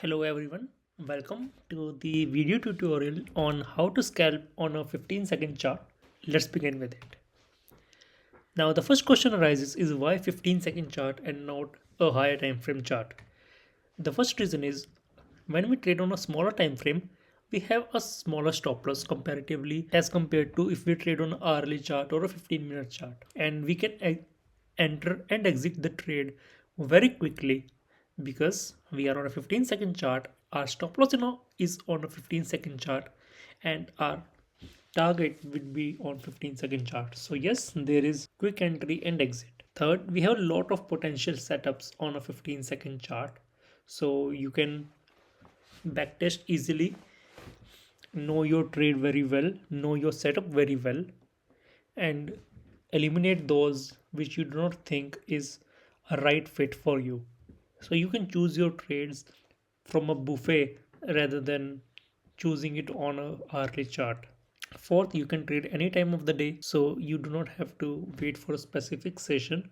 Hello everyone, welcome to the video tutorial on how to scalp on a 15-second chart. Let's begin with it. Now the first question arises is why 15-second chart and not a higher time frame chart? The first reason is when we trade on a smaller time frame, we have a smaller stop loss comparatively as compared to if we trade on an hourly chart or a 15-minute chart, and we can enter and exit the trade very quickly because we are on a 15-second chart. Our stop loss is on a 15-second chart, and our target would be on 15-second chart. So yes, there is quick entry and exit. Third, we have a lot of potential setups on a 15-second chart, so you can backtest easily, know your trade very well, know your setup very well, and eliminate those which you do not think is a right fit for you. So you can choose your trades from a buffet rather than choosing it on a hourly chart. Fourth, you can trade any time of the day, so you do not have to wait for a specific session.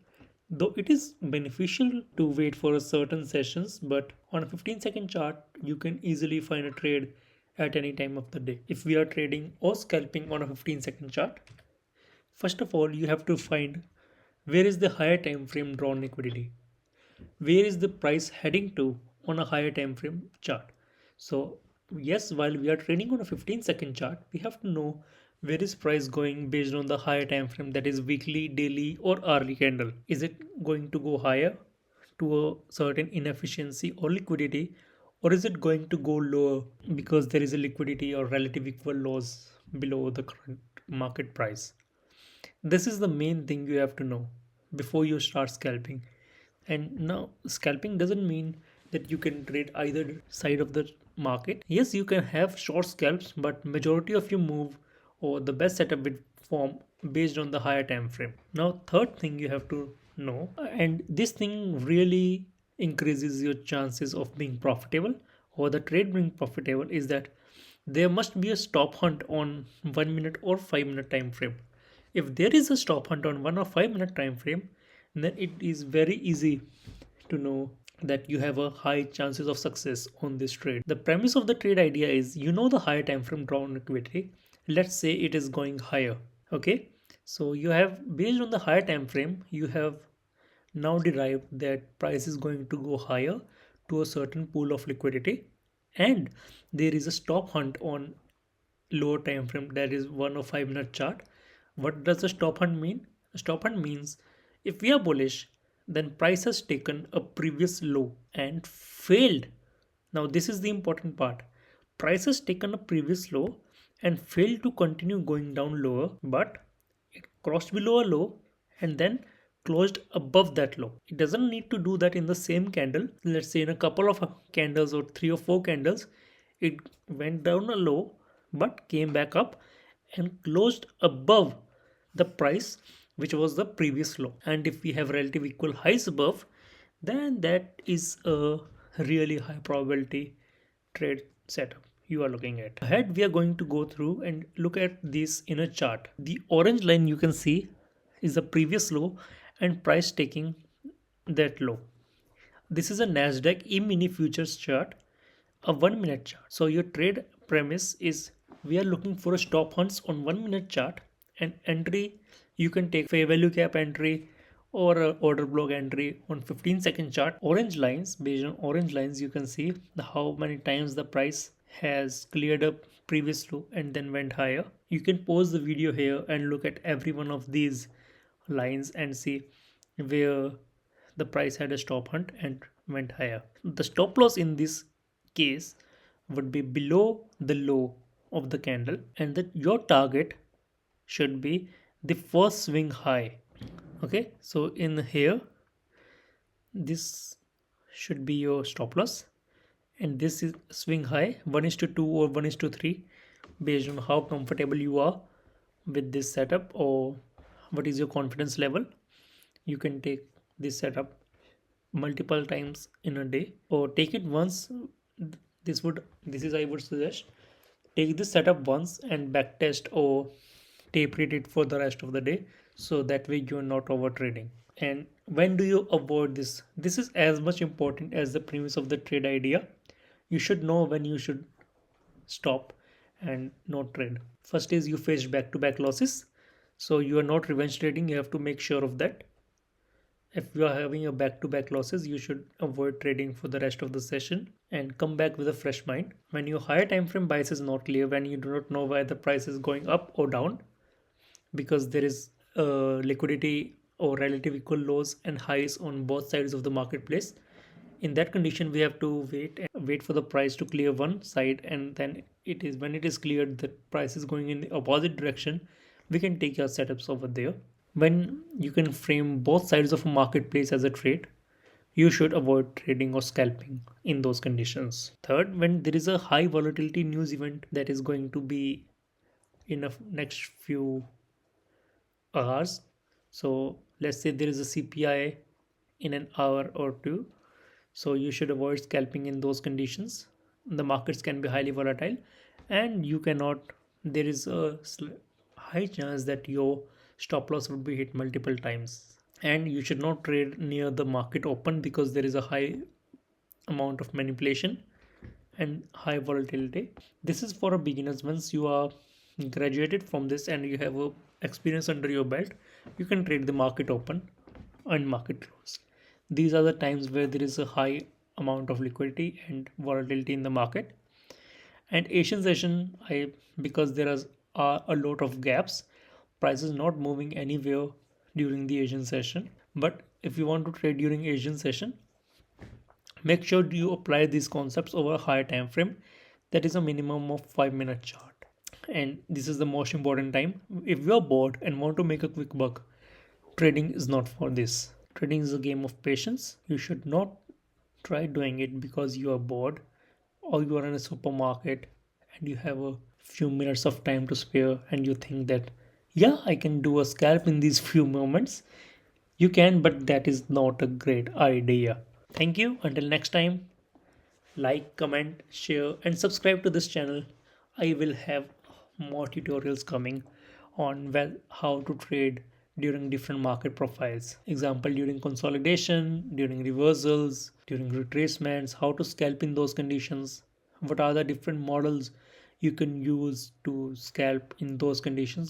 Though it is beneficial to wait for a certain sessions, but on a 15-second chart, you can easily find a trade at any time of the day. If we are trading or scalping on a 15-second chart, first of all, you have to find where is the higher time frame drawn liquidity, where is the price heading to on a higher time frame chart. So yes, while we are trading on a 15-second chart, we have to know where is price going based on the higher time frame, that is weekly, daily or hourly candle. Is it going to go higher to a certain inefficiency or liquidity, or is it going to go lower because there is a liquidity or relative equal loss below the current market price? This is the main thing you have to know before you start scalping. And now scalping doesn't mean that you can trade either side of the market. Yes, you can have short scalps, but majority of your move or the best setup will form based on the higher time frame. Now third thing you have to know, and this thing really increases your chances of being profitable or the trade being profitable, is that there must be a stop hunt on 1 minute or 5 minute time frame. If there is a stop hunt on 1 or 5 minute time frame, then it is very easy to know that you have a high chances of success on this trade. The premise of the trade idea is, you know, the higher time frame drawn liquidity. Let's say it is going higher. Okay, so you have, based on the higher time frame, you have now derived that price is going to go higher to a certain pool of liquidity, and there is a stop hunt on lower time frame, that is 1 or 5 minute chart. What does the stop hunt mean? A stop hunt means if we are bullish, then price has taken a previous low and failed. Now this is the important part. Price has taken a previous low and failed to continue going down lower, but it crossed below a low and then closed above that low. It doesn't need to do that in the same candle. Let's say in a couple of candles or 3 or 4 candles, it went down a low but came back up and closed above the price which was the previous low. And if we have relative equal highs above, then that is a really high probability trade setup you are looking at. Ahead, we are going to go through and look at this in a chart. The orange line you can see is the previous low and price taking that low. This is a Nasdaq E-mini futures chart, a 1 minute chart. So your trade premise is, we are looking for a stop hunts on 1 minute chart, and entry you can take fair value cap entry or a order block entry on 15-second chart. Orange lines, based on orange lines, you can see how many times the price has cleared up previous low and then went higher. You can pause the video here and look at every one of these lines and see where the price had a stop hunt and went higher. The stop loss in this case would be below the low of the candle, and that your target should be the first swing high. Okay, so in here this should be your stop loss, and this is swing high 1 is to 2 or 1 is to 3, based on how comfortable you are with this setup or what is your confidence level. You can take this setup multiple times in a day or take it once. This is I would suggest, take this setup once and backtest or tape read it for the rest of the day, so that way you're not over trading. And when do you avoid this? This is as much important as the premise of the trade idea. You should know when you should stop and not trade. First is you face back to back losses. So you are not revenge trading, you have to make sure of that. If you are having a back to back losses, you should avoid trading for the rest of the session and come back with a fresh mind. When your higher time frame bias is not clear, when you do not know why the price is going up or down, because there is liquidity or relative equal lows and highs on both sides of the marketplace. In that condition, we have to wait for the price to clear one side, and then it is when it is cleared that price is going in the opposite direction, we can take our setups over there. When you can frame both sides of a marketplace as a trade, you should avoid trading or scalping in those conditions. Third, when there is a high volatility news event that is going to be in a next few hours. So let's say there is a CPI in an hour or two. So you should avoid scalping in those conditions. The markets can be highly volatile, and you cannot, there is a high chance that your stop loss would be hit multiple times. And you should not trade near the market open because there is a high amount of manipulation and high volatility. This is for a beginners. Once you are graduated from this and you have a experience under your belt, you can trade the market open and market close. These are the times where there is a high amount of liquidity and volatility in the market. And Asian session, I because there are a lot of gaps, prices not moving anywhere during the Asian session. But if you want to trade during Asian session, make sure you apply these concepts over a higher time frame, that is a minimum of 5-minute chart. And this is the most important time. If you are bored and want to make a quick buck, trading is not for this. Trading is a game of patience. You should not try doing it because you are bored or you are in a supermarket and you have a few minutes of time to spare and you think that, yeah, I can do a scalp in these few moments. You can, but that is not a great idea. Thank you. Until next time, like, comment, share, and subscribe to this channel. I will have more tutorials coming on well how to trade during different market profiles. Example, during consolidation, during reversals, during retracements, how to scalp in those conditions. What are the different models you can use to scalp in those conditions?